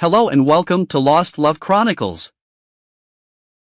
Hello and welcome to Lost Love Chronicles.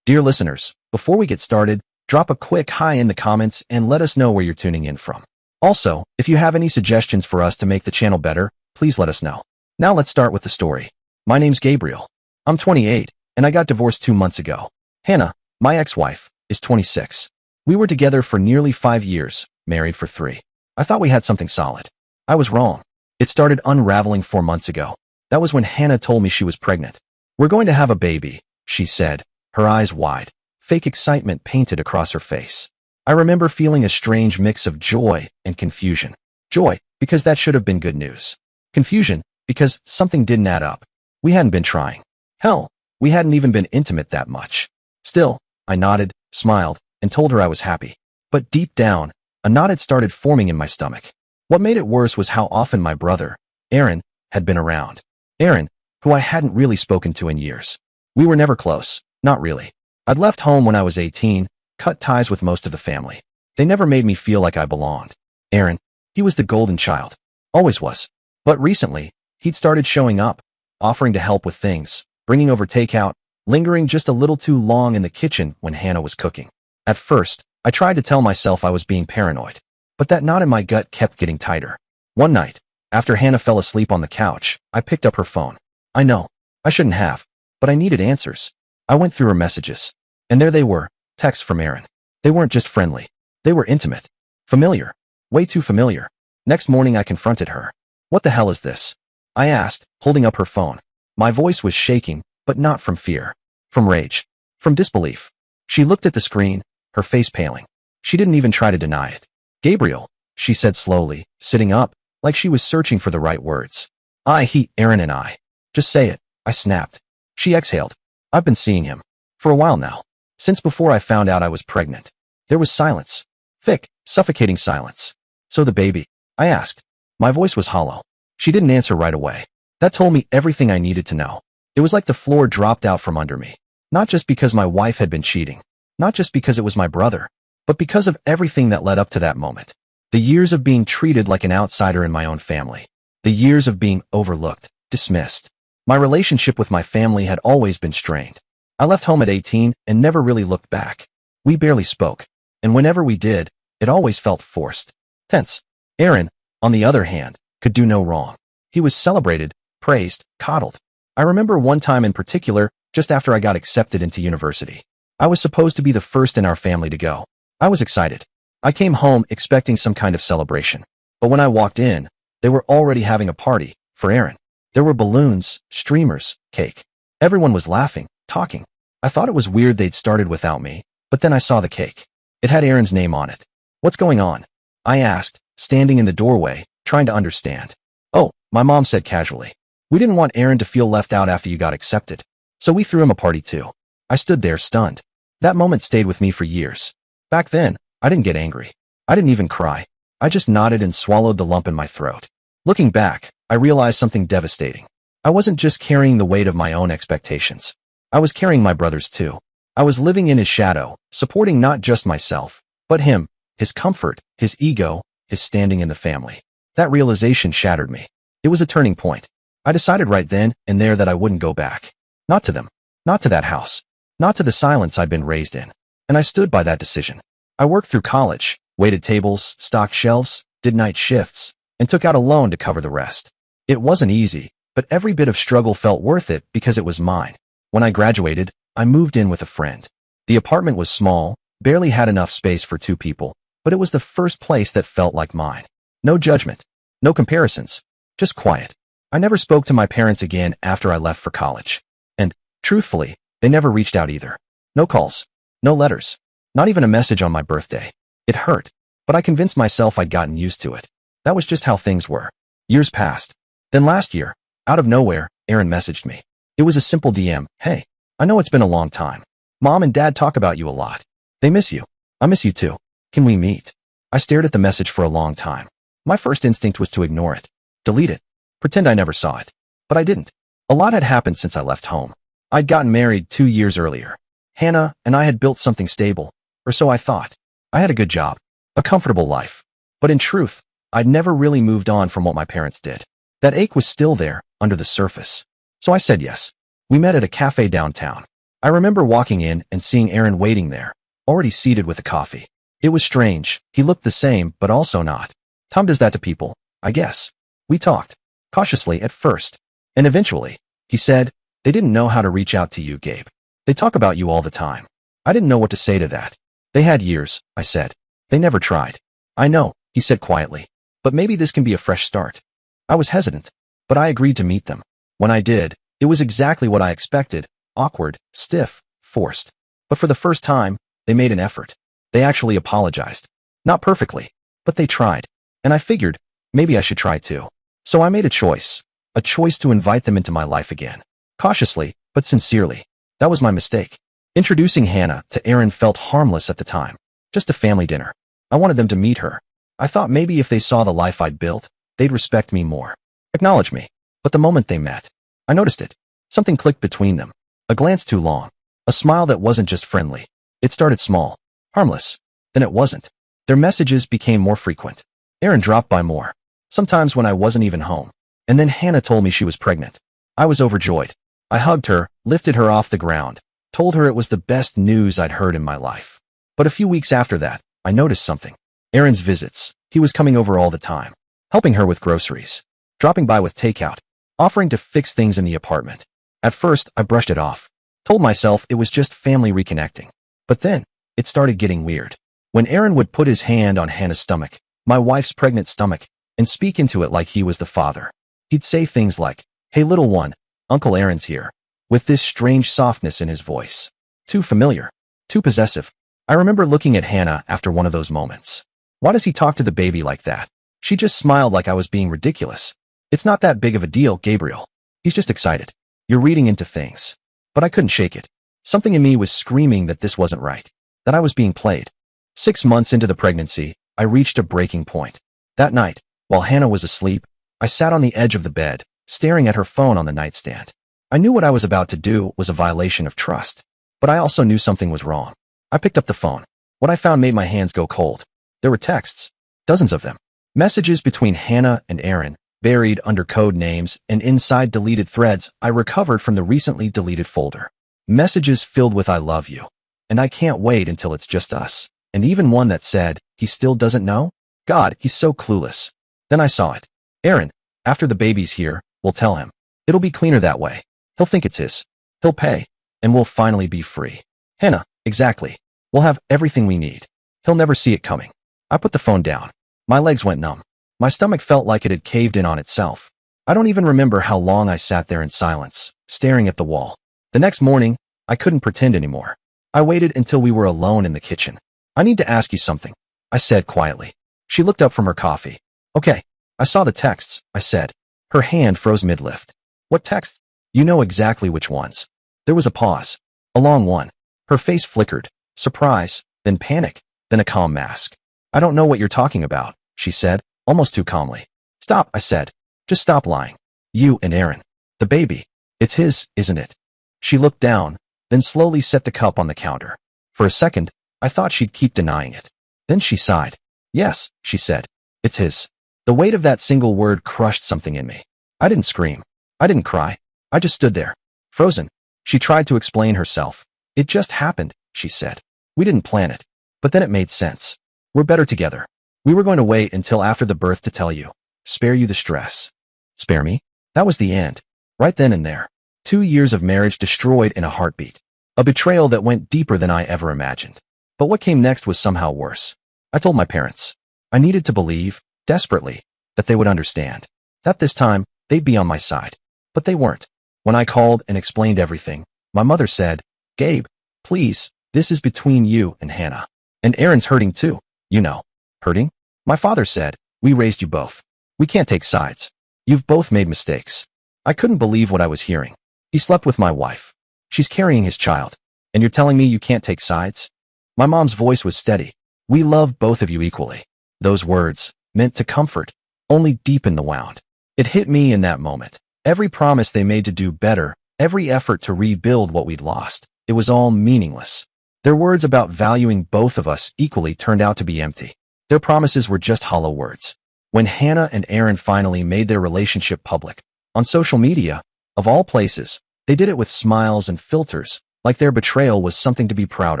Dear listeners, before we get started, drop a quick hi in the comments and let us know where you're tuning in from. Also, if you have any suggestions for us to make the channel better, please let us know. Now let's start with the story. My name's Gabriel. I'm 28, and I got divorced 2 months ago. Hannah, my ex-wife, is 26. We were together for nearly 5 years, married for 3. I thought we had something solid. I was wrong. It started unraveling 4 months ago. That was when Hannah told me she was pregnant. "We're going to have a baby," she said, her eyes wide, fake excitement painted across her face. I remember feeling a strange mix of joy and confusion. Joy, because that should have been good news. Confusion, because something didn't add up. We hadn't been trying. Hell, we hadn't even been intimate that much. Still, I nodded, smiled, and told her I was happy. But deep down, a knot had started forming in my stomach. What made it worse was how often my brother, Aaron, had been around. Aaron, who I hadn't really spoken to in years. We were never close, not really. I'd left home when I was 18, cut ties with most of the family. They never made me feel like I belonged. Aaron, he was the golden child. Always was. But recently, he'd started showing up, offering to help with things, bringing over takeout, lingering just a little too long in the kitchen when Hannah was cooking. At first, I tried to tell myself I was being paranoid, but that knot in my gut kept getting tighter. One night, after Hannah fell asleep on the couch, I picked up her phone. I know, I shouldn't have, but I needed answers. I went through her messages, and there they were, texts from Aaron. They weren't just friendly. They were intimate. Familiar. Way too familiar. Next morning I confronted her. "What the hell is this?" I asked, holding up her phone. My voice was shaking, but not from fear. From rage. From disbelief. She looked at the screen, her face paling. She didn't even try to deny it. "Gabriel," she said slowly, sitting up, like she was searching for the right words. Aaron and I. Just say it," I snapped. She exhaled. "I've been seeing him. For a while now. Since before I found out I was pregnant." There was silence. Thick, suffocating silence. "So the baby?" I asked. My voice was hollow. She didn't answer right away. That told me everything I needed to know. It was like the floor dropped out from under me. Not just because my wife had been cheating. Not just because it was my brother. But because of everything that led up to that moment. The years of being treated like an outsider in my own family. The years of being overlooked, dismissed. My relationship with my family had always been strained. I left home at 18 and never really looked back. We barely spoke. And whenever we did, it always felt forced. Tense. Aaron, on the other hand, could do no wrong. He was celebrated, praised, coddled. I remember one time in particular, just after I got accepted into university. I was supposed to be the first in our family to go. I was excited. I came home expecting some kind of celebration. But when I walked in, they were already having a party, for Aaron. There were balloons, streamers, cake. Everyone was laughing, talking. I thought it was weird they'd started without me, but then I saw the cake. It had Aaron's name on it. "What's going on?" I asked, standing in the doorway, trying to understand. "Oh," my mom said casually. "We didn't want Aaron to feel left out after you got accepted. So we threw him a party too." I stood there stunned. That moment stayed with me for years. Back then, I didn't get angry. I didn't even cry. I just nodded and swallowed the lump in my throat. Looking back, I realized something devastating. I wasn't just carrying the weight of my own expectations. I was carrying my brother's too. I was living in his shadow, supporting not just myself, but him, his comfort, his ego, his standing in the family. That realization shattered me. It was a turning point. I decided right then and there that I wouldn't go back. Not to them. Not to that house. Not to the silence I'd been raised in. And I stood by that decision. I worked through college, waited tables, stocked shelves, did night shifts, and took out a loan to cover the rest. It wasn't easy, but every bit of struggle felt worth it because it was mine. When I graduated, I moved in with a friend. The apartment was small, barely had enough space for 2 people, but it was the first place that felt like mine. No judgment, no comparisons, just quiet. I never spoke to my parents again after I left for college. And, truthfully, they never reached out either. No calls, no letters. Not even a message on my birthday. It hurt, but I convinced myself I'd gotten used to it. That was just how things were. Years passed. Then last year, out of nowhere, Aaron messaged me. It was a simple DM. "Hey, I know it's been a long time. Mom and Dad talk about you a lot. They miss you. I miss you too. Can we meet?" I stared at the message for a long time. My first instinct was to ignore it. Delete it. Pretend I never saw it. But I didn't. A lot had happened since I left home. I'd gotten married 2 years earlier. Hannah and I had built something stable. Or so I thought. I had a good job, a comfortable life. But in truth, I'd never really moved on from what my parents did. That ache was still there, under the surface. So I said yes. We met at a cafe downtown. I remember walking in and seeing Aaron waiting there, already seated with a coffee. It was strange. He looked the same, but also not. Tom does that to people, I guess. We talked, cautiously at first. And eventually, he said, they didn't know how to reach out to you, Gabe. They talk about you all the time. I didn't know what to say to that. They had years, I said. They never tried. I know, he said quietly. But maybe this can be a fresh start. I was hesitant, but I agreed to meet them. When I did, it was exactly what I expected. Awkward, stiff, forced. But for the first time, they made an effort. They actually apologized. Not perfectly, but they tried. And I figured, maybe I should try too. So I made a choice to invite them into my life again. Cautiously, but sincerely. That was my mistake. Introducing Hannah to Aaron felt harmless at the time. Just a family dinner. I wanted them to meet her. I thought maybe if they saw the life I'd built, they'd respect me more. Acknowledge me. But the moment they met, I noticed it. Something clicked between them. A glance too long. A smile that wasn't just friendly. It started small. Harmless. Then it wasn't. Their messages became more frequent. Aaron dropped by more. Sometimes when I wasn't even home. And then Hannah told me she was pregnant. I was overjoyed. I hugged her, lifted her off the ground, told her it was the best news I'd heard in my life. But a few weeks after that, I noticed something. Aaron's visits. He was coming over all the time. Helping her with groceries. Dropping by with takeout. Offering to fix things in the apartment. At first, I brushed it off. Told myself it was just family reconnecting. But then, it started getting weird. When Aaron would put his hand on Hannah's stomach, my wife's pregnant stomach, and speak into it like he was the father. He'd say things like, "Hey little one, Uncle Aaron's here," with this strange softness in his voice. Too familiar. Too possessive. I remember looking at Hannah after one of those moments. Why does he talk to the baby like that? She just smiled like I was being ridiculous. It's not that big of a deal, Gabriel. He's just excited. You're reading into things. But I couldn't shake it. Something in me was screaming that this wasn't right. That I was being played. 6 months into the pregnancy, I reached a breaking point. That night, while Hannah was asleep, I sat on the edge of the bed, staring at her phone on the nightstand. I knew what I was about to do was a violation of trust. But I also knew something was wrong. I picked up the phone. What I found made my hands go cold. There were texts. Dozens of them. Messages between Hannah and Aaron, buried under code names and inside deleted threads I recovered from the recently deleted folder. Messages filled with "I love you," and "I can't wait until it's just us," and even one that said, "He still doesn't know? God, he's so clueless." Then I saw it. "Aaron, after the baby's here, we'll tell him. It'll be cleaner that way. He'll think it's his. He'll pay, and we'll finally be free." Hannah, exactly. We'll have everything we need. He'll never see it coming. I put the phone down. My legs went numb. My stomach felt like it had caved in on itself. I don't even remember how long I sat there in silence, staring at the wall. The next morning, I couldn't pretend anymore. I waited until we were alone in the kitchen. "I need to ask you something," I said quietly. She looked up from her coffee. "Okay, I saw the texts," I said. Her hand froze mid-lift. "What text?" "You know exactly which ones." There was a pause. A long one. Her face flickered. Surprise, then panic, then a calm mask. "I don't know what you're talking about," she said, almost too calmly. "Stop," I said. "Just stop lying. You and Aaron. The baby. It's his, isn't it?" She looked down, then slowly set the cup on the counter. For a second, I thought she'd keep denying it. Then she sighed. "Yes," she said. "It's his." The weight of that single word crushed something in me. I didn't scream. I didn't cry. I just stood there, frozen. She tried to explain herself. "It just happened," she said. "We didn't plan it." But then it made sense. "We're better together. We were going to wait until after the birth to tell you. Spare you the stress." Spare me? That was the end. Right then and there. 2 years of marriage destroyed in a heartbeat. A betrayal that went deeper than I ever imagined. But what came next was somehow worse. I told my parents. I needed to believe, desperately, that they would understand. That this time, they'd be on my side. But they weren't. When I called and explained everything, my mother said, "Gabe, please, this is between you and Hannah. And Aaron's hurting too, you know." "Hurting?" My father said, "We raised you both. We can't take sides. You've both made mistakes." I couldn't believe what I was hearing. He slept with my wife. She's carrying his child. And you're telling me you can't take sides? My mom's voice was steady. "We love both of you equally." Those words, meant to comfort, only deepened the wound. It hit me in that moment. Every promise they made to do better, every effort to rebuild what we'd lost, it was all meaningless. Their words about valuing both of us equally turned out to be empty. Their promises were just hollow words. When Hannah and Aaron finally made their relationship public, on social media, Of all places, they did it with smiles and filters, like their betrayal was something to be proud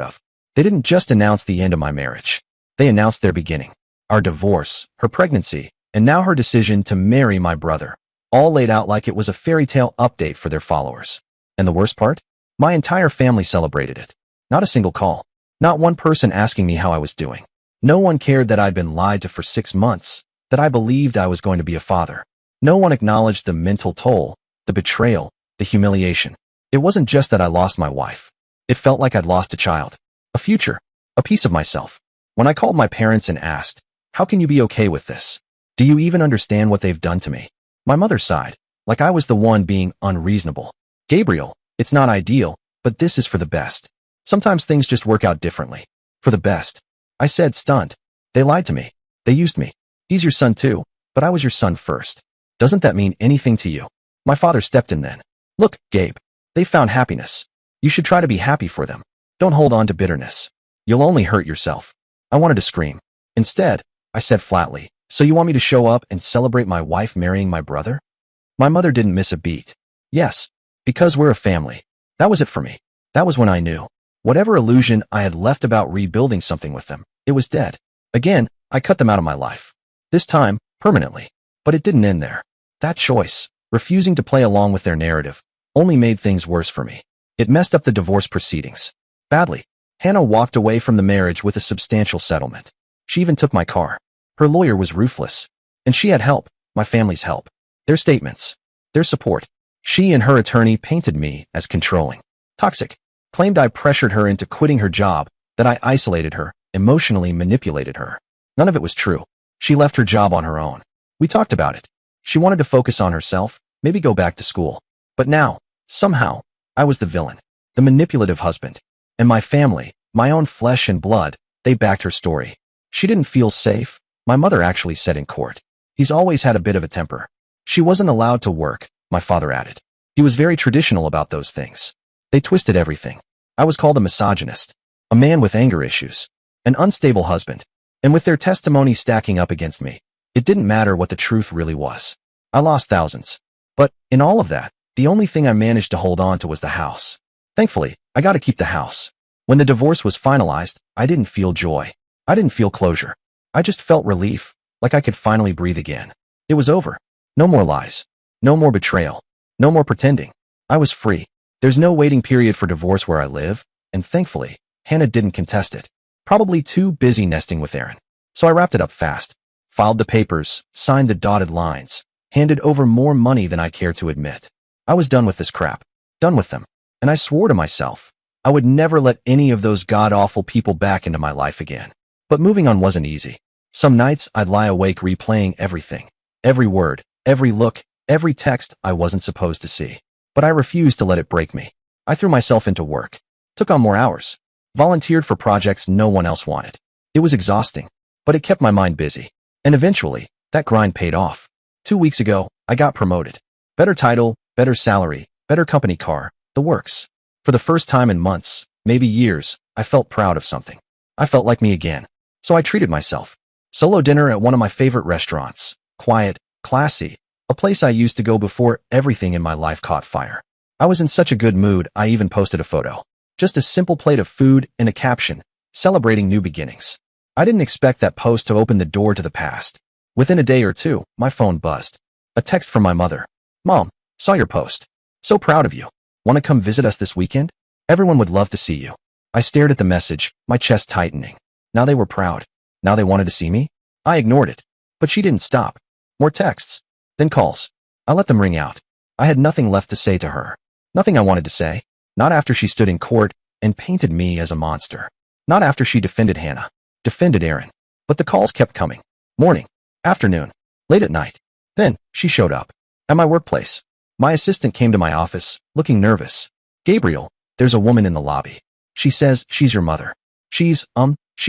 of. They didn't just announce the end of my marriage. They announced their beginning. Our divorce, her pregnancy, and now her decision to marry my brother, all laid out like it was a fairy tale update for their followers. And the worst part? My entire family celebrated it. Not a single call. Not one person asking me how I was doing. No one cared that I'd been lied to for 6 months, that I believed I was going to be a father. No one acknowledged the mental toll, the betrayal, the humiliation. It wasn't just that I lost my wife. It felt like I'd lost a child, a future, a piece of myself. When I called my parents and asked, "How can you be okay with this? Do you even understand what they've done to me?" My mother sighed, like I was the one being unreasonable. "Gabriel, it's not ideal, but this is for the best. Sometimes things just work out differently. For the best," I said, stunned. "They lied to me. They used me. He's your son too, but I was your son first. Doesn't that mean anything to you?" My father stepped in then. "Look, Gabe, they found happiness. You should try to be happy for them. Don't hold on to bitterness. You'll only hurt yourself." I wanted to scream. Instead, I said flatly, "So you want me to show up and celebrate my wife marrying my brother?" My mother didn't miss a beat. "Yes, because we're a family." That was it for me. That was when I knew. Whatever illusion I had left about rebuilding something with them, it was dead. Again, I cut them out of my life. This time, permanently. But it didn't end there. That choice, refusing to play along with their narrative, only made things worse for me. It messed up the divorce proceedings. Badly. Hannah walked away from the marriage with a substantial settlement. She even took my car. Her lawyer was ruthless. And she had help, my family's help. Their statements. Their support. She and her attorney painted me as controlling. Toxic. Claimed I pressured her into quitting her job, that I isolated her, emotionally manipulated her. None of it was true. She left her job on her own. We talked about it. She wanted to focus on herself, maybe go back to school. But now, somehow, I was the villain, the manipulative husband. And my family, my own flesh and blood, they backed her story. She didn't feel safe, my mother actually said in court. He's always had a bit of a temper. She wasn't allowed to work, my father added. He was very traditional about those things. They twisted everything. I was called a misogynist, a man with anger issues, an unstable husband. And with their testimony stacking up against me, it didn't matter what the truth really was. I lost thousands. But, in all of that, the only thing I managed to hold on to was the house. Thankfully, I got to keep the house. When the divorce was finalized, I didn't feel joy. I didn't feel closure. I just felt relief, like I could finally breathe again. It was over. No more lies. No more betrayal. No more pretending. I was free. There's no waiting period for divorce where I live, and thankfully, Hannah didn't contest it. Probably too busy nesting with Aaron. So I wrapped it up fast. Filed the papers, signed the dotted lines, handed over more money than I cared to admit. I was done with this crap. Done with them. And I swore to myself, I would never let any of those god-awful people back into my life again. But moving on wasn't easy. Some nights I'd lie awake replaying everything. Every word, every look, every text I wasn't supposed to see. But I refused to let it break me. I threw myself into work. Took on more hours. Volunteered for projects no one else wanted. It was exhausting, but it kept my mind busy. And eventually, that grind paid off. 2 weeks ago, I got promoted. Better title, better salary, better company car, the works. For the first time in months, maybe years, I felt proud of something. I felt like me again. So I treated myself. Solo dinner at one of my favorite restaurants. Quiet, classy, a place I used to go before everything in my life caught fire. I was in such a good mood, I even posted a photo. Just a simple plate of food and a caption, celebrating new beginnings. I didn't expect that post to open the door to the past. Within a day or two, my phone buzzed. A text from my mother. "Mom, saw your post. So proud of you. Want to come visit us this weekend? Everyone would love to see you." I stared at the message, my chest tightening. Now they were proud. Now they wanted to see me? I ignored it. But she didn't stop. More texts. Then calls. I let them ring out. I had nothing left to say to her. Nothing I wanted to say. Not after she stood in court and painted me as a monster. Not after she defended Hannah. Defended Aaron. But the calls kept coming. Morning. Afternoon. Late at night. Then, she showed up. At my workplace. My assistant came to my office, looking nervous. "Gabriel, there's a woman in the lobby. She says she's your mother. She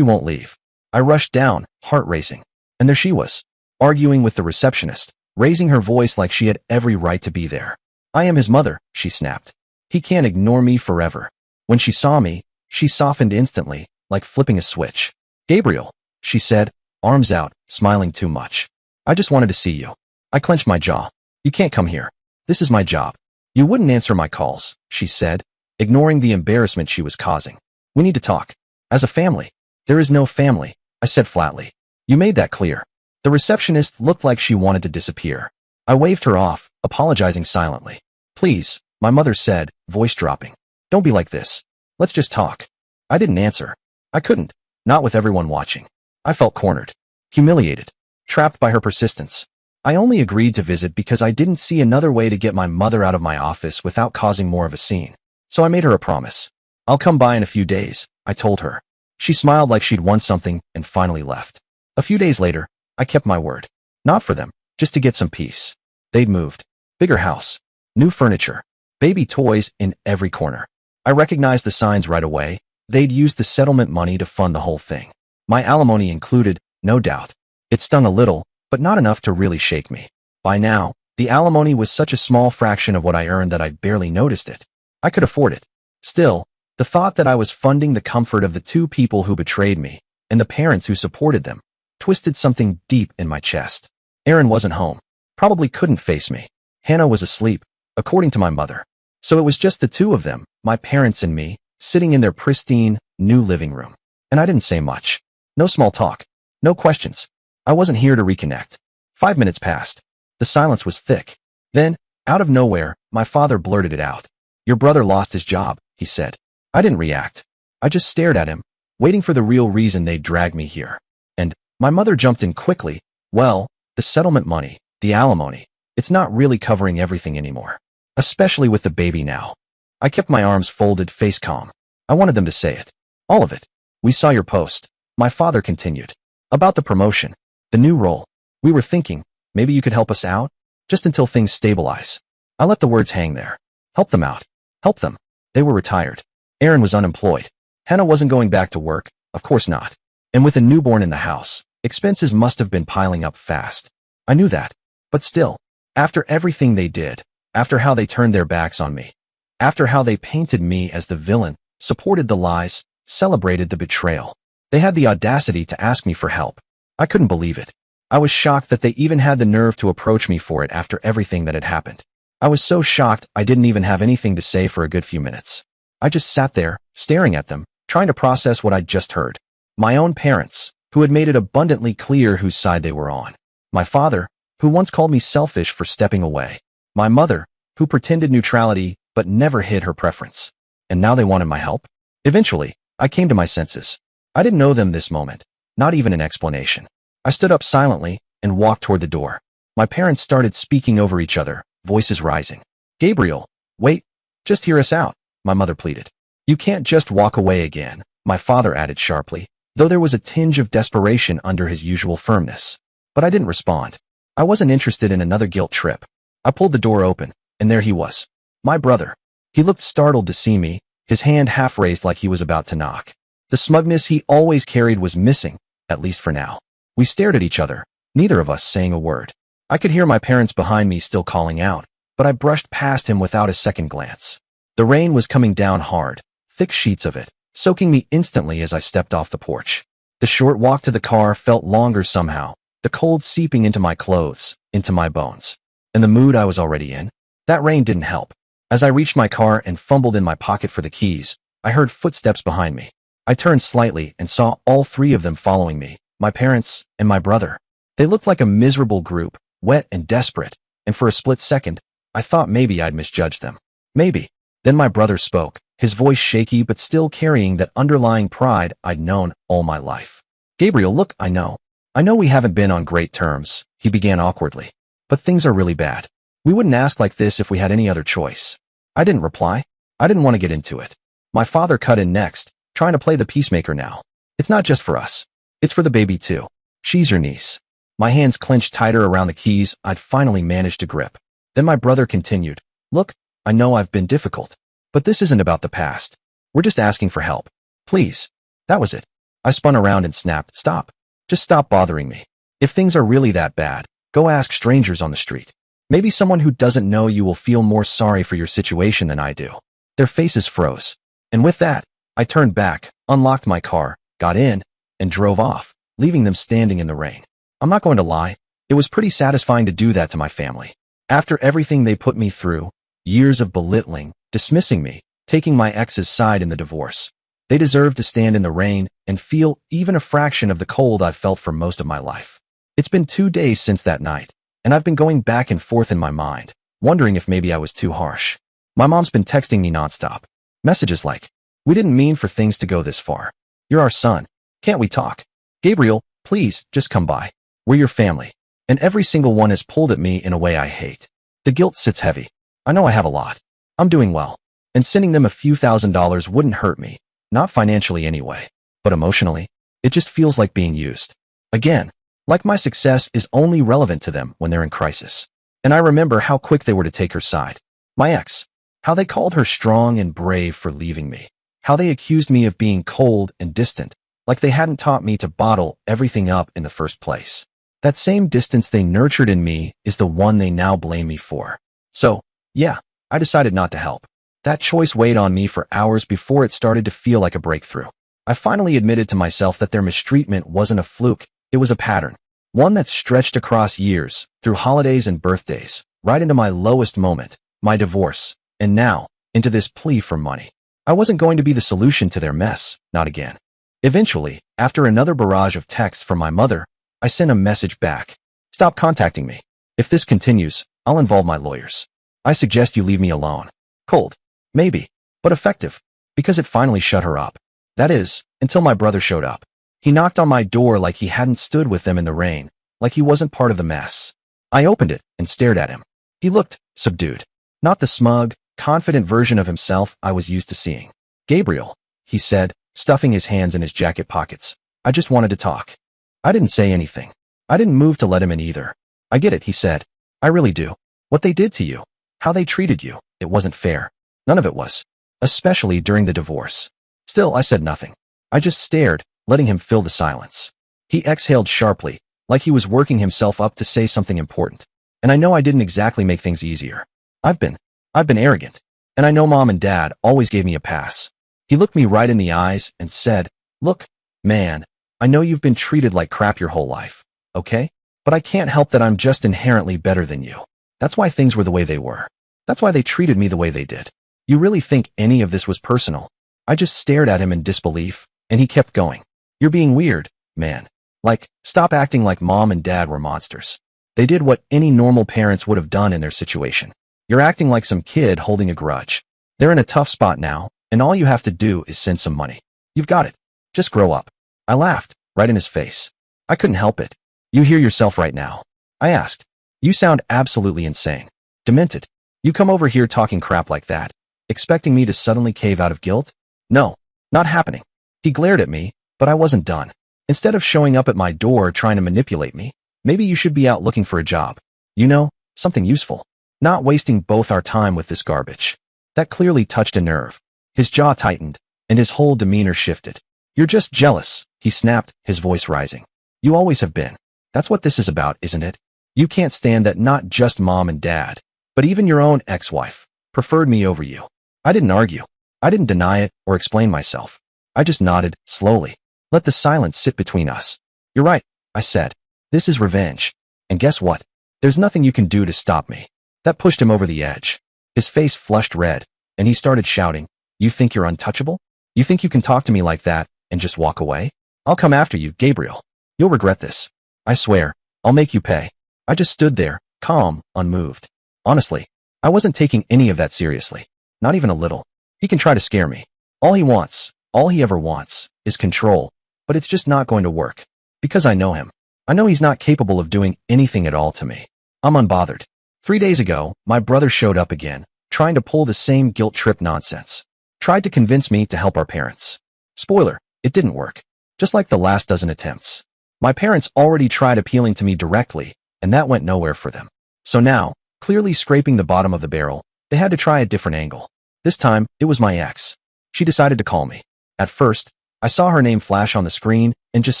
won't leave." I rushed down, heart racing. And there she was, arguing with the receptionist, raising her voice like she had every right to be there. "I am his mother," she snapped. "He can't ignore me forever." When she saw me, she softened instantly, like flipping a switch. "Gabriel," she said, arms out, smiling too much. "I just wanted to see you." I clenched my jaw. "You can't come here. This is my job. You wouldn't answer my calls, she said, ignoring the embarrassment she was causing. We need to talk. As a family. There is no family, I said flatly. You made that clear. The receptionist looked like she wanted to disappear. I waved her off, apologizing silently. Please, my mother said, voice dropping. Don't be like this. Let's just talk. I didn't answer. I couldn't, not with everyone watching. I felt cornered, humiliated, trapped by her persistence. I only agreed to visit because I didn't see another way to get my mother out of my office without causing more of a scene. So I made her a promise. I'll come by in a few days, I told her. She smiled like she'd won something and finally left. A few days later, I kept my word. Not for them, just to get some peace. They'd moved. Bigger house. New furniture. Baby toys in every corner. I recognized the signs right away. They'd used the settlement money to fund the whole thing. My alimony included, no doubt. It stung a little, but not enough to really shake me. By now, the alimony was such a small fraction of what I earned that I barely noticed it. I could afford it. Still, the thought that I was funding the comfort of the two people who betrayed me, and the parents who supported them, twisted something deep in my chest. Aaron wasn't home. Probably couldn't face me. Hannah was asleep, according to my mother. So it was just the two of them, my parents and me, sitting in their pristine, new living room. And I didn't say much. No small talk. No questions. I wasn't here to reconnect. 5 minutes passed. The silence was thick. Then, out of nowhere, my father blurted it out. Your brother lost his job, he said. I didn't react. I just stared at him, waiting for the real reason they'd dragged me here. And my mother jumped in quickly. Well, the settlement money, the alimony, it's not really covering everything anymore. Especially with the baby now. I kept my arms folded, face calm. I wanted them to say it. All of it. We saw your post. My father continued. About the promotion. The new role. We were thinking, maybe you could help us out? Just until things stabilize. I let the words hang there. Help them out. Help them. They were retired. Aaron was unemployed. Hannah wasn't going back to work, of course not. And with a newborn in the house, expenses must have been piling up fast. I knew that. But still, after everything they did, after how they turned their backs on me, after how they painted me as the villain, supported the lies, celebrated the betrayal, they had the audacity to ask me for help. I couldn't believe it. I was shocked that they even had the nerve to approach me for it after everything that had happened. I was so shocked I didn't even have anything to say for a good few minutes. I just sat there, staring at them, trying to process what I'd just heard. My own parents, who had made it abundantly clear whose side they were on. My father, who once called me selfish for stepping away. My mother, who pretended neutrality but never hid her preference. And now they wanted my help? Eventually, I came to my senses. I didn't owe them this moment, not even an explanation. I stood up silently and walked toward the door. My parents started speaking over each other, voices rising. Gabriel, wait, just hear us out, my mother pleaded. You can't just walk away again, my father added sharply, though there was a tinge of desperation under his usual firmness. But I didn't respond. I wasn't interested in another guilt trip. I pulled the door open, and there he was. My brother. He looked startled to see me, his hand half raised like he was about to knock. The smugness he always carried was missing, at least for now. We stared at each other, neither of us saying a word. I could hear my parents behind me still calling out, but I brushed past him without a second glance. The rain was coming down hard, thick sheets of it, soaking me instantly as I stepped off the porch. The short walk to the car felt longer somehow, the cold seeping into my clothes, into my bones. And the mood I was already in? That rain didn't help. As I reached my car and fumbled in my pocket for the keys, I heard footsteps behind me. I turned slightly and saw all three of them following me, my parents and my brother. They looked like a miserable group, wet and desperate, and for a split second, I thought maybe I'd misjudged them. Maybe. Then my brother spoke, his voice shaky but still carrying that underlying pride I'd known all my life. Gabriel, look, I know we haven't been on great terms, he began awkwardly. But things are really bad. We wouldn't ask like this if we had any other choice. I didn't reply. I didn't want to get into it. My father cut in next, trying to play the peacemaker now. It's not just for us. It's for the baby too. She's your niece. My hands clenched tighter around the keys I'd finally managed to grip. Then my brother continued. Look, I know I've been difficult, but this isn't about the past. We're just asking for help. Please. That was it. I spun around and snapped. Stop. Just stop bothering me. If things are really that bad, go ask strangers on the street. Maybe someone who doesn't know you will feel more sorry for your situation than I do. Their faces froze. And with that, I turned back, unlocked my car, got in, and drove off, leaving them standing in the rain. I'm not going to lie. It was pretty satisfying to do that to my family. After everything they put me through, Years of belittling, dismissing me, taking my ex's side in the divorce. They deserve to stand in the rain and feel even a fraction of the cold I've felt for most of my life. It's been 2 days since that night, and I've been going back and forth in my mind, wondering if maybe I was too harsh. My mom's been texting me nonstop. Messages like, "We didn't mean for things to go this far. You're our son. Can't we talk? Gabriel, please, just come by. We're your family." And every single one has pulled at me in a way I hate. The guilt sits heavy. I know I have a lot. I'm doing well. And sending them a few $1,000s wouldn't hurt me. Not financially anyway. But emotionally, it just feels like being used. Again, like my success is only relevant to them when they're in crisis. And I remember how quick they were to take her side. My ex. How they called her strong and brave for leaving me. How they accused me of being cold and distant, like they hadn't taught me to bottle everything up in the first place. That same distance they nurtured in me is the one they now blame me for. So, yeah, I decided not to help. That choice weighed on me for hours before it started to feel like a breakthrough. I finally admitted to myself that their mistreatment wasn't a fluke, it was a pattern. One that stretched across years, through holidays and birthdays, right into my lowest moment, my divorce, and now, into this plea for money. I wasn't going to be the solution to their mess, not again. Eventually, after another barrage of texts from my mother, I sent a message back. "Stop contacting me. If this continues, I'll involve my lawyers. I suggest you leave me alone." Cold. Maybe. But effective. Because it finally shut her up. That is, until my brother showed up. He knocked on my door like he hadn't stood with them in the rain, like he wasn't part of the mess. I opened it and stared at him. He looked subdued. Not the smug, confident version of himself I was used to seeing. "Gabriel," he said, stuffing his hands in his jacket pockets. "I just wanted to talk." I didn't say anything. I didn't move to let him in either. "I get it," he said. "I really do. What they did to you, how they treated you, it wasn't fair. None of it was. Especially during the divorce." Still, I said nothing. I just stared, letting him fill the silence. He exhaled sharply, like he was working himself up to say something important. And I know I didn't exactly make things easier. I've been arrogant. And I know Mom and Dad always gave me a pass. He looked me right in the eyes and said, "Look, man, I know you've been treated like crap your whole life, okay? But I can't help that I'm just inherently better than you. That's why things were the way they were. That's why they treated me the way they did. You really think any of this was personal?" I just stared at him in disbelief, and he kept going. "You're being weird, man. Like, stop acting like Mom and Dad were monsters. They did what any normal parents would have done in their situation. You're acting like some kid holding a grudge. They're in a tough spot now, and all you have to do is send some money. You've got it. Just grow up." I laughed, right in his face. I couldn't help it. "You hear yourself right now?" I asked. "You sound absolutely insane. Demented. You come over here talking crap like that, expecting me to suddenly cave out of guilt? No, not happening." He glared at me, but I wasn't done. "Instead of showing up at my door trying to manipulate me, maybe you should be out looking for a job. You know, something useful. Not wasting both our time with this garbage." That clearly touched a nerve. His jaw tightened, and his whole demeanor shifted. "You're just jealous," he snapped, his voice rising. "You always have been. That's what this is about, isn't it? You can't stand that not just Mom and Dad, but even your own ex-wife, preferred me over you." I didn't argue. I didn't deny it or explain myself. I just nodded, slowly. Let the silence sit between us. "You're right," I said. "This is revenge. And guess what? There's nothing you can do to stop me." That pushed him over the edge. His face flushed red, and he started shouting, "You think you're untouchable? You think you can talk to me like that and just walk away? I'll come after you, Gabriel. You'll regret this. I swear, I'll make you pay." I just stood there, calm, unmoved. Honestly, I wasn't taking any of that seriously. Not even a little. He can try to scare me. All he ever wants, is control, but it's just not going to work. Because I know him. I know he's not capable of doing anything at all to me. I'm unbothered. 3 days ago, my brother showed up again, trying to pull the same guilt trip nonsense. Tried to convince me to help our parents. Spoiler, it didn't work. Just like the last dozen attempts. My parents already tried appealing to me directly, and that went nowhere for them. So now, clearly scraping the bottom of the barrel, they had to try a different angle. This time, it was my ex. She decided to call me. At first, I saw her name flash on the screen and just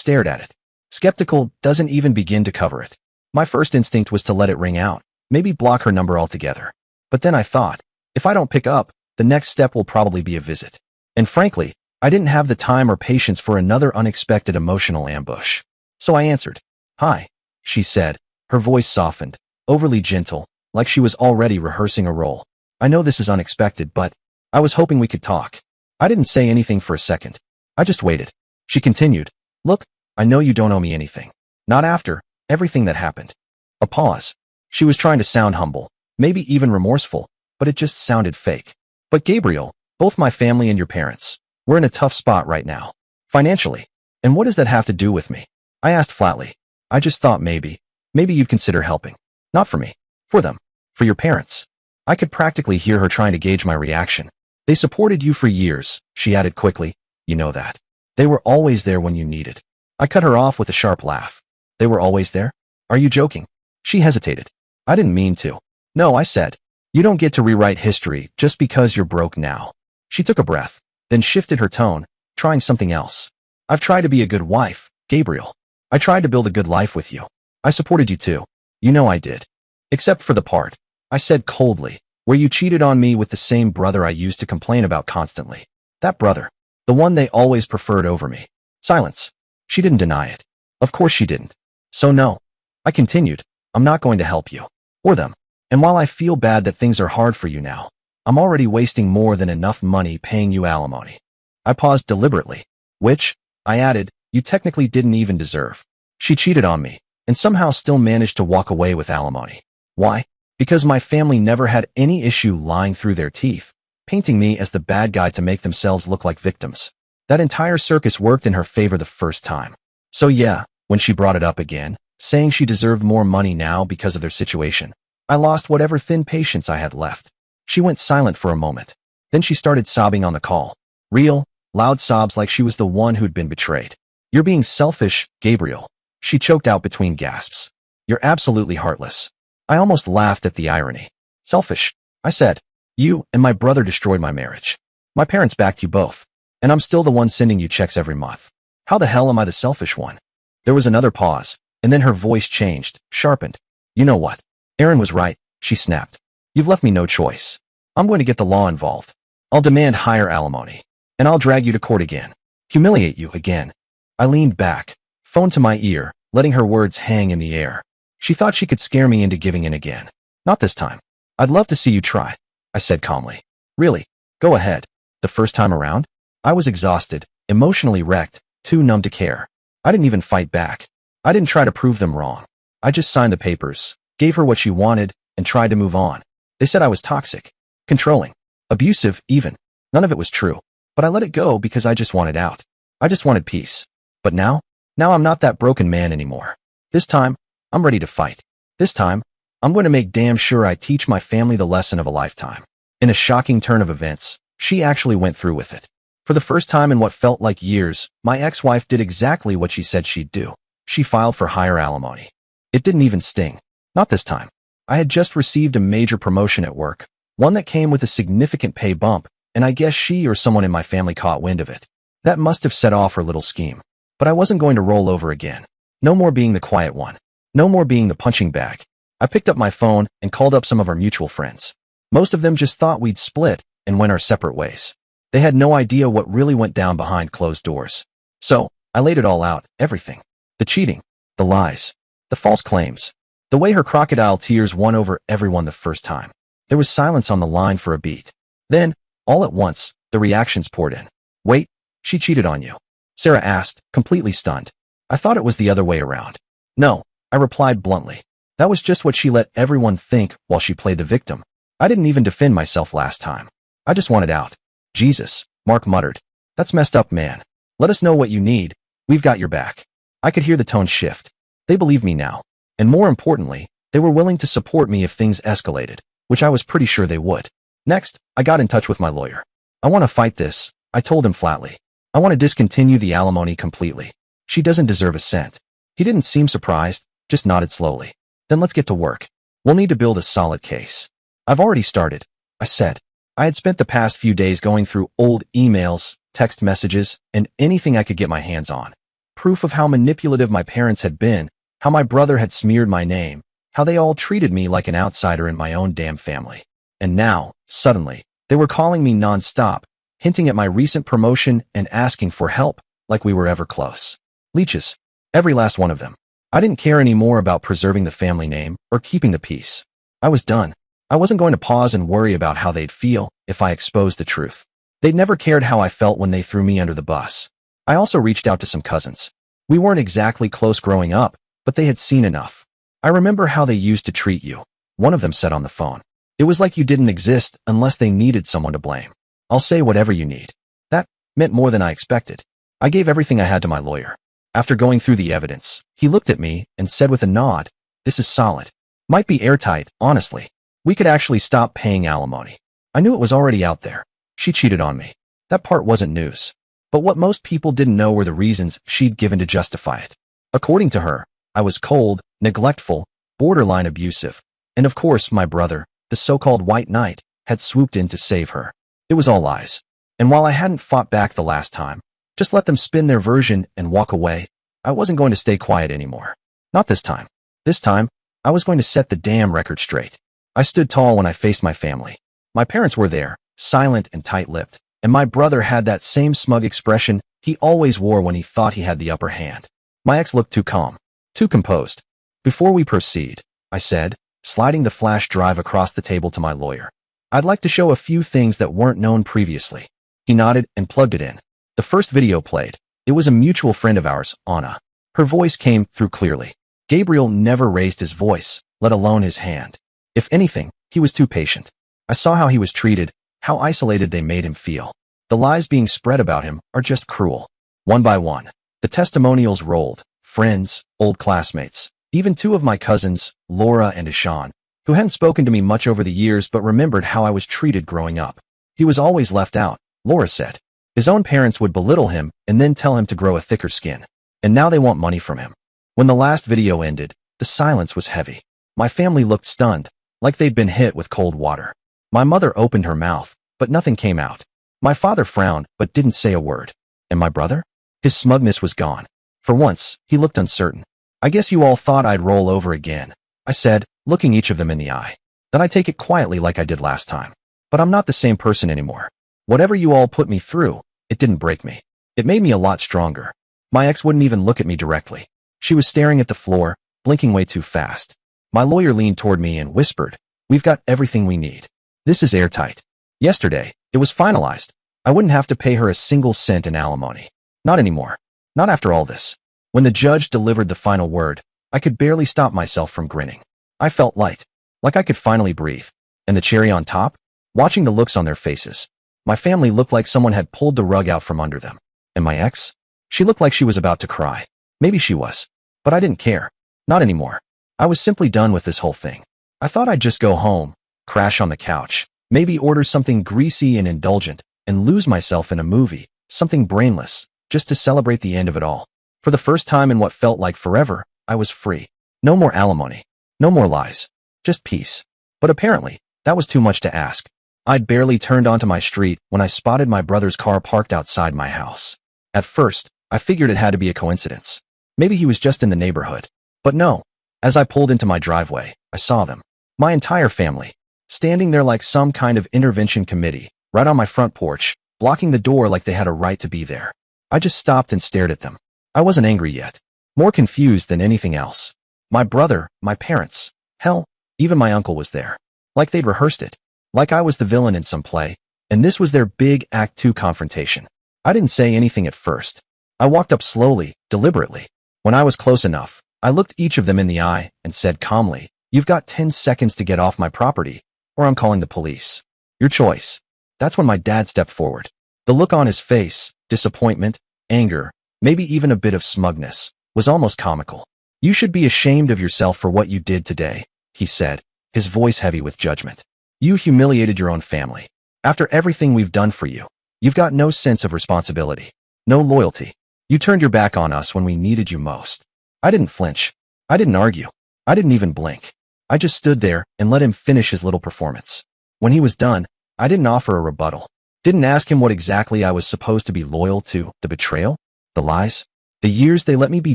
stared at it. Skeptical doesn't even begin to cover it. My first instinct was to let it ring out, maybe block her number altogether. But then I thought, if I don't pick up, the next step will probably be a visit. And frankly, I didn't have the time or patience for another unexpected emotional ambush. So I answered. "Hi," she said, her voice softened, overly gentle, like she was already rehearsing a role. I know this is unexpected, but I was hoping we could talk. I didn't say anything for a second. I just waited. She continued, look, I know you don't owe me anything. Not after everything that happened. A pause. She was trying to sound humble, maybe even remorseful, but it just sounded fake. But Gabriel, both my family and your parents, we're in a tough spot right now. Financially. And what does that have to do with me? I asked flatly. I just thought maybe you'd consider helping. Not for me. For them. For your parents. I could practically hear her trying to gauge my reaction. They supported you for years, she added quickly. You know that. They were always there when you needed. I cut her off with a sharp laugh. They were always there? Are you joking? She hesitated. I didn't mean to. No, I said. You don't get to rewrite history just because you're broke now. She took a breath, then shifted her tone, trying something else. I've tried to be a good wife, Gabriel. I tried to build a good life with you. I supported you too. You know I did. Except for the part, I said coldly, where you cheated on me with the same brother I used to complain about constantly. That brother. The one they always preferred over me. Silence. She didn't deny it. Of course she didn't. So no. I continued. I'm not going to help you. Or them. And while I feel bad that things are hard for you now, I'm already wasting more than enough money paying you alimony. I paused deliberately. Which, I added, you technically didn't even deserve. She cheated on me, and somehow still managed to walk away with alimony. Why? Because my family never had any issue lying through their teeth, painting me as the bad guy to make themselves look like victims. That entire circus worked in her favor the first time. So yeah, when she brought it up again, saying she deserved more money now because of their situation, I lost whatever thin patience I had left. She went silent for a moment. Then she started sobbing on the call. Real, loud sobs like she was the one who'd been betrayed. You're being selfish, Gabriel. She choked out between gasps. You're absolutely heartless. I almost laughed at the irony. Selfish, I said. You and my brother destroyed my marriage. My parents backed you both. And I'm still the one sending you checks every month. How the hell am I the selfish one? There was another pause, and then her voice changed, sharpened. You know what? Aaron was right, she snapped. You've left me no choice. I'm going to get the law involved. I'll demand higher alimony. And I'll drag you to court again. Humiliate you again. I leaned back, phone to my ear, letting her words hang in the air. She thought she could scare me into giving in again. Not this time. I'd love to see you try, I said calmly. Really? Go ahead. The first time around? I was exhausted, emotionally wrecked, too numb to care. I didn't even fight back. I didn't try to prove them wrong. I just signed the papers, gave her what she wanted, and tried to move on. They said I was toxic, controlling, abusive even. None of it was true. But I let it go because I just wanted out. I just wanted peace. But now I'm not that broken man anymore. This time, I'm ready to fight. This time, I'm going to make damn sure I teach my family the lesson of a lifetime. In a shocking turn of events, she actually went through with it. For the first time in what felt like years, my ex-wife did exactly what she said she'd do. She filed for higher alimony. It didn't even sting. Not this time. I had just received a major promotion at work, one that came with a significant pay bump, and I guess she or someone in my family caught wind of it. That must have set off her little scheme. But I wasn't going to roll over again. No more being the quiet one. No more being the punching bag. I picked up my phone and called up some of our mutual friends. Most of them just thought we'd split and went our separate ways. They had no idea what really went down behind closed doors. So, I laid it all out, everything. The cheating, the lies, the false claims, the way her crocodile tears won over everyone the first time. There was silence on the line for a beat. Then, all at once, the reactions poured in. Wait, she cheated on you? Sarah asked, completely stunned. I thought it was the other way around. No, I replied bluntly. That was just what she let everyone think while she played the victim. I didn't even defend myself last time. I just wanted out. Jesus, Mark muttered. That's messed up, man. Let us know what you need. We've got your back. I could hear the tone shift. They believed me now. And more importantly, they were willing to support me if things escalated, which I was pretty sure they would. Next, I got in touch with my lawyer. I want to fight this, I told him flatly. I want to discontinue the alimony completely. She doesn't deserve a cent. He didn't seem surprised, just nodded slowly. Then let's get to work. We'll need to build a solid case. I've already started, I said. I had spent the past few days going through old emails, text messages, and anything I could get my hands on. Proof of how manipulative my parents had been, how my brother had smeared my name, how they all treated me like an outsider in my own damn family. And now, suddenly, they were calling me nonstop, hinting at my recent promotion and asking for help, like we were ever close. Leeches. Every last one of them. I didn't care anymore about preserving the family name or keeping the peace. I was done. I wasn't going to pause and worry about how they'd feel if I exposed the truth. They'd never cared how I felt when they threw me under the bus. I also reached out to some cousins. We weren't exactly close growing up, but they had seen enough. I remember how they used to treat you, one of them said on the phone. It was like you didn't exist unless they needed someone to blame. I'll say whatever you need. That meant more than I expected. I gave everything I had to my lawyer. After going through the evidence, he looked at me and said with a nod, "This is solid. Might be airtight, honestly. We could actually stop paying alimony." I knew it was already out there. She cheated on me. That part wasn't news. But what most people didn't know were the reasons she'd given to justify it. According to her, I was cold, neglectful, borderline abusive. And of course, my brother, the so-called white knight, had swooped in to save her. It was all lies. And while I hadn't fought back the last time, just let them spin their version and walk away, I wasn't going to stay quiet anymore. Not this time. This time, I was going to set the damn record straight. I stood tall when I faced my family. My parents were there, silent and tight-lipped, and my brother had that same smug expression he always wore when he thought he had the upper hand. My ex looked too calm, too composed. "Before we proceed," I said, sliding the flash drive across the table to my lawyer, "I'd like to show a few things that weren't known previously." He nodded and plugged it in. The first video played. It was a mutual friend of ours, Anna. Her voice came through clearly. Gabriel never raised his voice, let alone his hand. If anything, he was too patient. I saw how he was treated, how isolated they made him feel. The lies being spread about him are just cruel. One by one, the testimonials rolled. Friends, old classmates, even two of my cousins, Laura and Ishan, who hadn't spoken to me much over the years but remembered how I was treated growing up. He was always left out, Laura said. His own parents would belittle him and then tell him to grow a thicker skin. And now they want money from him. When the last video ended, the silence was heavy. My family looked stunned, like they'd been hit with cold water. My mother opened her mouth, but nothing came out. My father frowned, but didn't say a word. And my brother? His smugness was gone. For once, he looked uncertain. "I guess you all thought I'd roll over again," I said, looking each of them in the eye. "Then I take it quietly like I did last time. But I'm not the same person anymore. Whatever you all put me through, it didn't break me. It made me a lot stronger." My ex wouldn't even look at me directly. She was staring at the floor, blinking way too fast. My lawyer leaned toward me and whispered, "We've got everything we need. This is airtight." Yesterday, it was finalized. I wouldn't have to pay her a single cent in alimony. Not anymore. Not after all this. When the judge delivered the final word, I could barely stop myself from grinning. I felt light, like I could finally breathe. And the cherry on top? Watching the looks on their faces. My family looked like someone had pulled the rug out from under them. And my ex? She looked like she was about to cry. Maybe she was. But I didn't care. Not anymore. I was simply done with this whole thing. I thought I'd just go home, crash on the couch, maybe order something greasy and indulgent, and lose myself in a movie, something brainless, just to celebrate the end of it all. For the first time in what felt like forever, I was free. No more alimony. No more lies. Just peace. But apparently, that was too much to ask. I'd barely turned onto my street when I spotted my brother's car parked outside my house. At first, I figured it had to be a coincidence. Maybe he was just in the neighborhood. But no. As I pulled into my driveway, I saw them. My entire family. Standing there like some kind of intervention committee, right on my front porch, blocking the door like they had a right to be there. I just stopped and stared at them. I wasn't angry yet. More confused than anything else. My brother, my parents, hell, even my uncle was there. Like they'd rehearsed it. Like I was the villain in some play. And this was their big Act 2 confrontation. I didn't say anything at first. I walked up slowly, deliberately. When I was close enough, I looked each of them in the eye and said calmly, "You've got 10 seconds to get off my property, or I'm calling the police. Your choice." That's when my dad stepped forward. The look on his face, disappointment, anger, maybe even a bit of smugness, was almost comical. "You should be ashamed of yourself for what you did today," he said, his voice heavy with judgment. "You humiliated your own family. After everything we've done for you, you've got no sense of responsibility, no loyalty. You turned your back on us when we needed you most." I didn't flinch. I didn't argue. I didn't even blink. I just stood there and let him finish his little performance. When he was done, I didn't offer a rebuttal. Didn't ask him what exactly I was supposed to be loyal to. The betrayal? The lies? The years they let me be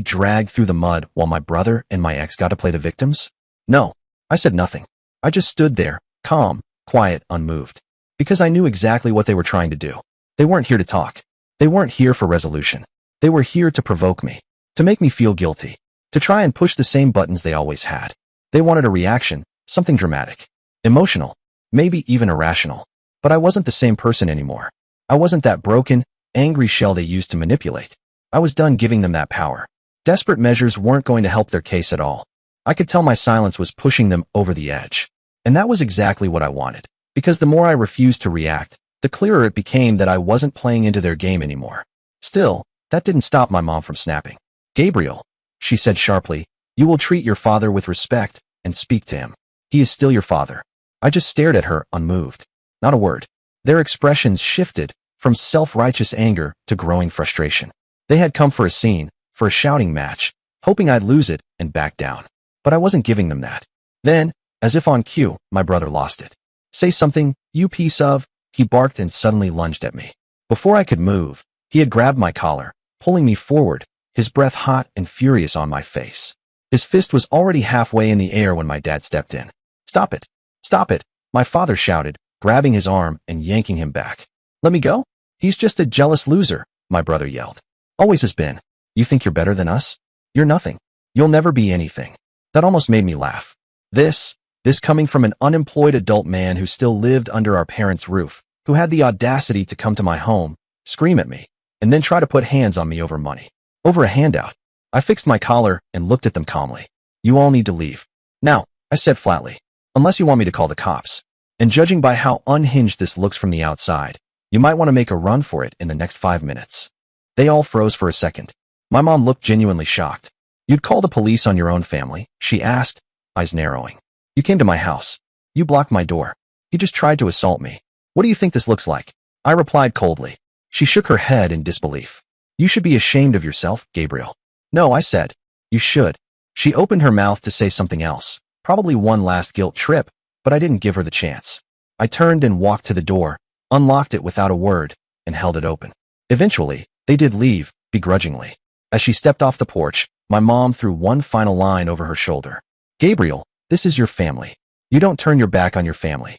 dragged through the mud while my brother and my ex got to play the victims? No. I said nothing. I just stood there, calm, quiet, unmoved. Because I knew exactly what they were trying to do. They weren't here to talk. They weren't here for resolution. They were here to provoke me. To make me feel guilty. To try and push the same buttons they always had. They wanted a reaction, something dramatic. emotional, maybe even irrational. But I wasn't the same person anymore. I wasn't that broken, angry shell they used to manipulate. I was done giving them that power. Desperate measures weren't going to help their case at all. I could tell my silence was pushing them over the edge. And that was exactly what I wanted. Because the more I refused to react, the clearer it became that I wasn't playing into their game anymore. Still, that didn't stop my mom from snapping. "Gabriel," she said sharply, "you will treat your father with respect and speak to him. He is still your father." I just stared at her, unmoved. Not a word. Their expressions shifted from self-righteous anger to growing frustration. They had come for a scene, for a shouting match, hoping I'd lose it and back down. But I wasn't giving them that. Then, as if on cue, my brother lost it. "Say something, you piece of," he barked and suddenly lunged at me. Before I could move, he had grabbed my collar, pulling me forward, his breath hot and furious on my face. His fist was already halfway in the air when my dad stepped in. "Stop it! Stop it!" my father shouted, grabbing his arm and yanking him back. "Let me go? He's just a jealous loser," my brother yelled. "Always has been. You think you're better than us? You're nothing. You'll never be anything." That almost made me laugh. This coming from an unemployed adult man who still lived under our parents' roof, who had the audacity to come to my home, scream at me, and then try to put hands on me over money. Over a handout. I fixed my collar and looked at them calmly. "You all need to leave. Now," I said flatly. "Unless you want me to call the cops. And judging by how unhinged this looks from the outside, you might want to make a run for it in the next 5 minutes." They all froze for a second. My mom looked genuinely shocked. "You'd call the police on your own family?" she asked, eyes narrowing. "You came to my house. You blocked my door. You just tried to assault me. What do you think this looks like?" I replied coldly. She shook her head in disbelief. "You should be ashamed of yourself, Gabriel." "No," I said. "You should." She opened her mouth to say something else, probably one last guilt trip, but I didn't give her the chance. I turned and walked to the door, unlocked it without a word, and held it open. Eventually, they did leave, begrudgingly. As she stepped off the porch, my mom threw one final line over her shoulder. "Gabriel, this is your family. You don't turn your back on your family."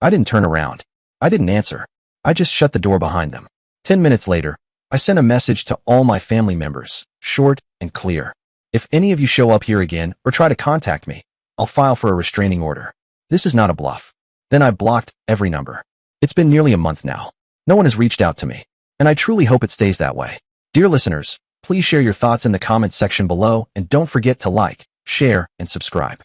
I didn't turn around. I didn't answer. I just shut the door behind them. 10 minutes later, I sent a message to all my family members, short and clear. "If any of you show up here again or try to contact me, I'll file for a restraining order. This is not a bluff." Then I blocked every number. It's been nearly a month now. No one has reached out to me, and I truly hope it stays that way. Dear listeners, please share your thoughts in the comments section below and don't forget to like, share, and subscribe.